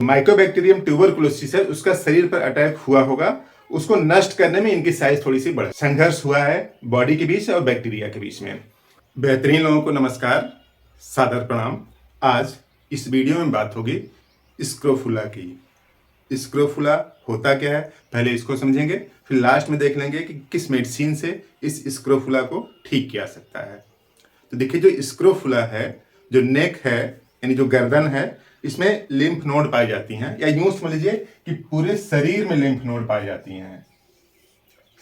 Mycobacterium tuberculosis है, उसका शरीर पर अटैक हुआ होगा, उसको नष्ट करने में इनकी साइज थोड़ी सी बढ़ संघर्ष हुआ है बॉडी के बीच और बैक्टीरिया के बीच में। बेहतरीन लोगों को नमस्कार, सादर प्रणाम। आज इस वीडियो में बात होगी स्क्रोफुला की। स्क्रोफुला होता क्या है, पहले इसको समझेंगे, फिर लास्ट में देख लेंगे कि किस मेडिसिन से इस स्क्रोफुला को ठीक किया सकता है। तो देखिए, जो स्क्रोफुला है, जो नेक है यानी जो गर्दन है, इसमें लिम्फ नोड पाई जाती हैं, या यूं समझ लीजिए कि पूरे शरीर में लिम्फ नोड पाई जाती हैं।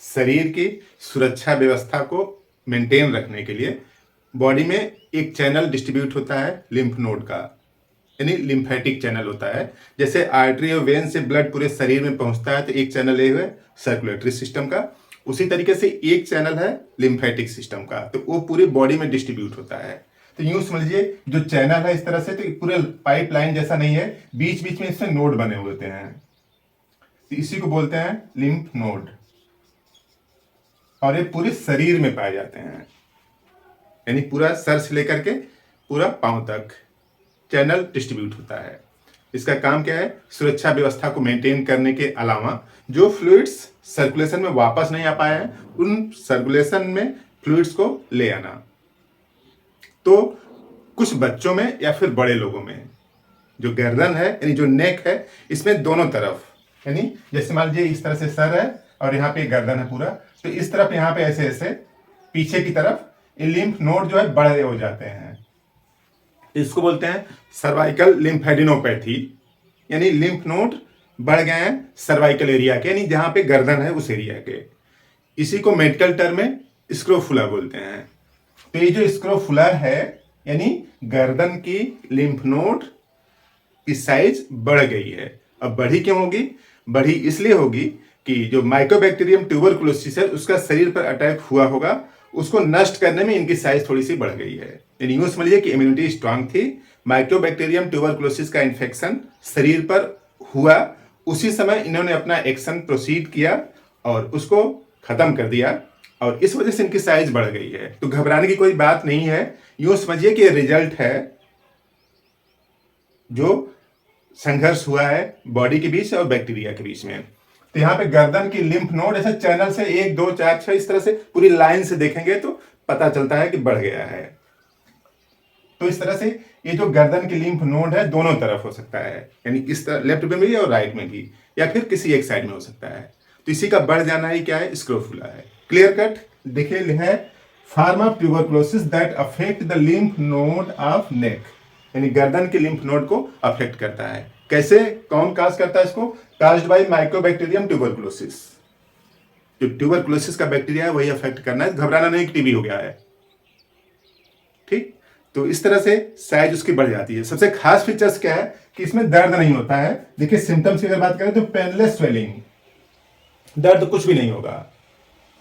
शरीर की सुरक्षा व्यवस्था को मेंटेन रखने के लिए बॉडी में एक चैनल डिस्ट्रीब्यूट होता है लिम्फ नोड का, यानी लिम्फेटिक चैनल होता है। जैसे आर्टरी और वेन से ब्लड पूरे शरीर में पहुंचता है तो एक चैनल ये है सर्कुलेटरी सिस्टम का, उसी तरीके से एक चैनल है लिम्फेटिक सिस्टम का, तो वो पूरी बॉडी में डिस्ट्रीब्यूट होता है। तो यूं समझ लीजिए जो चैनल है इस तरह से, तो पूरे पाइपलाइन जैसा नहीं है, बीच बीच में इसमें नोड बने होते हैं, तो इसी को बोलते हैं लिम्फ नोड। और ये पूरे शरीर में पाए जाते हैं, यानी पूरा सर से लेकर के पूरा पांव तक चैनल डिस्ट्रीब्यूट होता है। इसका काम क्या है, सुरक्षा व्यवस्था को मेंटेन करने के अलावा जो फ्लूइड्स सर्कुलेशन में वापस नहीं आ पाए हैं, उन सर्कुलेशन में फ्लूइड्स को ले आना। तो कुछ बच्चों में या फिर बड़े लोगों में जो गर्दन है यानी जो नेक है, इसमें दोनों तरफ, यानी जैसे मान लीजिए इस तरह से सर है और यहाँ पे गर्दन है पूरा, तो इस तरफ यहाँ पे ऐसे ऐसे पीछे की तरफ ये लिम्फ नोड जो है बड़े हो जाते हैं। इसको बोलते हैं सर्वाइकल लिम्फेडिनोपैथी, यानी लिम्फ नोड बढ़ गए हैं सर्वाइकल एरिया के, यानी जहां पे गर्दन है उस एरिया के। इसी को मेडिकल टर्म में स्क्रोफुला बोलते हैं। तो ये जो स्क्रोफुला है, यानी गर्दन की लिम्फ नोड की साइज बढ़ गई है। अब बढ़ी क्यों होगी? बढ़ी इसलिए होगी कि जो माइकोबैक्टीरियम ट्यूबरकुलोसिस है, उसका शरीर पर अटैक हुआ होगा, उसको नष्ट करने में इनकी साइज थोड़ी सी बढ़ गई है। यानी यूं समझिए कि इम्यूनिटी स्ट्रांग थी, माइकोबैक्टीरियम ट्यूबरकुलोसिस का इन्फेक्शन शरीर पर हुआ, उसी समय इन्होंने अपना एक्शन प्रोसीड किया और उसको खत्म कर दिया, और इस वजह से इनकी साइज बढ़ गई है। तो घबराने की कोई बात नहीं है, यूं समझिए कि रिजल्ट है जो संघर्ष हुआ है बॉडी के बीच और बैक्टीरिया के बीच में। तो यहाँ पे गर्दन की लिम्फ नोड ऐसे चैनल से 1 2 4 6 इस तरह से पूरी लाइन से देखेंगे तो पता चलता है कि बढ़ गया है। तो इस तरह से ये जो गर्दन की लिम्फ नोड है दोनों तरफ हो सकता है, यानी इस तरह लेफ्ट में भी और राइट में भी, या फिर किसी एक साइड में हो सकता है। तो इसी का बढ़ जाना ही क्या है, स्क्रोफुला है। Clear cut. देखिए है form of tuberculosis that affect the lymph node of neck, यानी गर्दन की लिम्फ नोड को अफेक्ट करता है। कैसे, कौन काज करता है इसको? Caused by Mycobacterium tuberculosis. जो ट्यूबरकुलोसिस का बैक्टीरिया है वही अफेक्ट करना है, घबराना नहीं कि टीबी हो गया है। ठीक, तो इस तरह से साइज उसकी बढ़ जाती है। सबसे खास फीचर्स क्या है कि इसमें दर्द नहीं होता है। देखिए सिम्टम्स की अगर बात करें तो पेनलेस स्वेलिंग, दर्द कुछ भी नहीं होगा।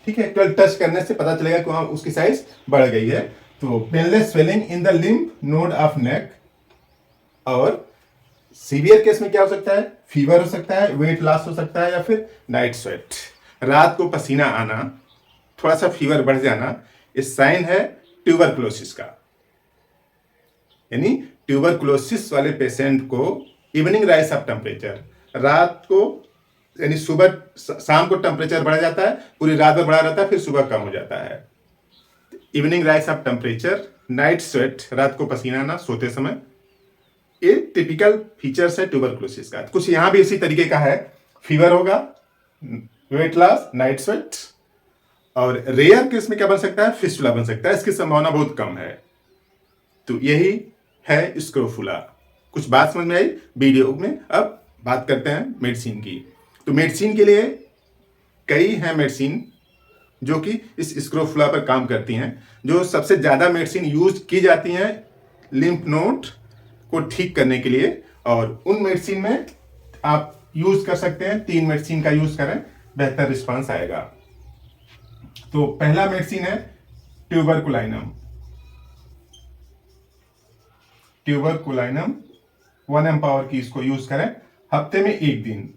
ठीक है, केवल टच करने से पता चलेगा कि वहां उसकी साइज बढ़ गई है। तो painless swelling in the lymph node of neck. और सीवियर केस में क्या हो सकता है? फीवर हो सकता है, वेट लॉस हो सकता है, या फिर नाइट स्वेट, रात को पसीना आना, थोड़ा सा फीवर बढ़ जाना, इस साइन है ट्यूबरकुलोसिस का। यानी ट्यूबरकुलोसिस वाले पेशेंट को इवनिंग राइज ऑफ टेम्परेचर, रात को यानी सुबह शाम को टेम्परेचर बढ़ जाता है, पूरी रात में बढ़ा रहता है, फिर सुबह कम हो जाता है। Evening rise of temperature, night sweat, रात को पसीना आना सोते समय, ये टिपिकल फीचर्स है ट्यूबरकुलोसिस का। कुछ यहां भी इसी तरीके का है, फीवर होगा, वेट लॉस, नाइट स्वेट, और रेयर केस में क्या बन सकता है? फिस्टुला बन सकता है, इसकी संभावना बहुत कम है। तो यही है स्क्रोफुला। कुछ बात समझ में आई वीडियो में। अब बात करते हैं मेडिसिन की। तो मेडिसिन के लिए कई हैं मेडिसिन जो कि इस स्क्रोफुला पर काम करती हैं। जो सबसे ज्यादा मेडिसिन यूज की जाती हैं लिम्फ नोड को ठीक करने के लिए, और उन मेडिसिन में आप यूज कर सकते हैं 3 मेडिसिन का यूज करें, बेहतर रिस्पांस आएगा। तो पहला मेडिसिन है ट्यूबरकुलाइनम। ट्यूबरकुलाइनम 1 एम्पावर की इसको यूज करें हफ्ते में 1 दिन।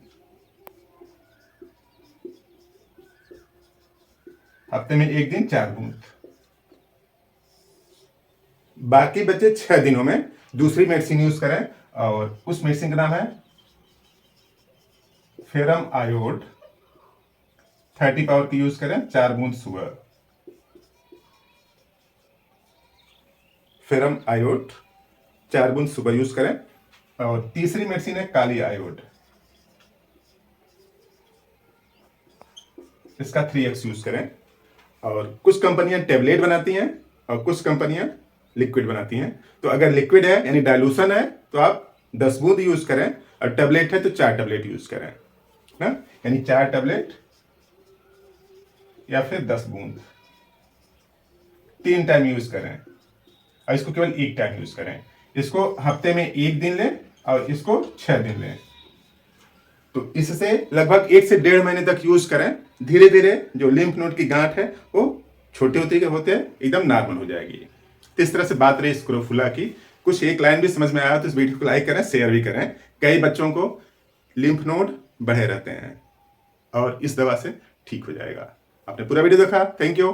हफ्ते में 1 दिन 4 बूंद। बाकी बचे 6 दिनों में दूसरी मेडिसिन यूज करें, और उस मेडिसिन का नाम है फेरम आयोड 30 पावर की यूज करें 4 बूंद सुबह। फेरम आयोड 4 बूंद सुबह यूज करें। और तीसरी मेडिसिन है काली आयोड, इसका 3x यूज करें। और कुछ कंपनियां टेबलेट बनाती हैं और कुछ कंपनियां लिक्विड बनाती हैं। तो अगर लिक्विड है यानी डाइल्यूशन है तो आप 10 बूंद यूज करें, और टेबलेट है तो 4 टेबलेट यूज करें ना, यानी 4 टेबलेट या फिर 10 बूंद 3 टाइम यूज करें, और इसको केवल एक टाइम यूज करें। इसको हफ्ते में 1 दिन लें और इसको 6 दिन लें। तो इससे लगभग 1 से 1.5 महीने तक यूज करें। धीरे धीरे जो लिम्फ नोड की गांठ है वो छोटे होते हैं एकदम नॉर्मल हो जाएगी। तो इस तरह से बात रही स्क्रोफुला की। कुछ एक लाइन भी समझ में आया तो इस वीडियो को लाइक करें, शेयर भी करें। कई बच्चों को लिम्फ नोड बढ़े रहते हैं और इस दवा से ठीक हो जाएगा। आपने पूरा वीडियो देखा, थैंक यू।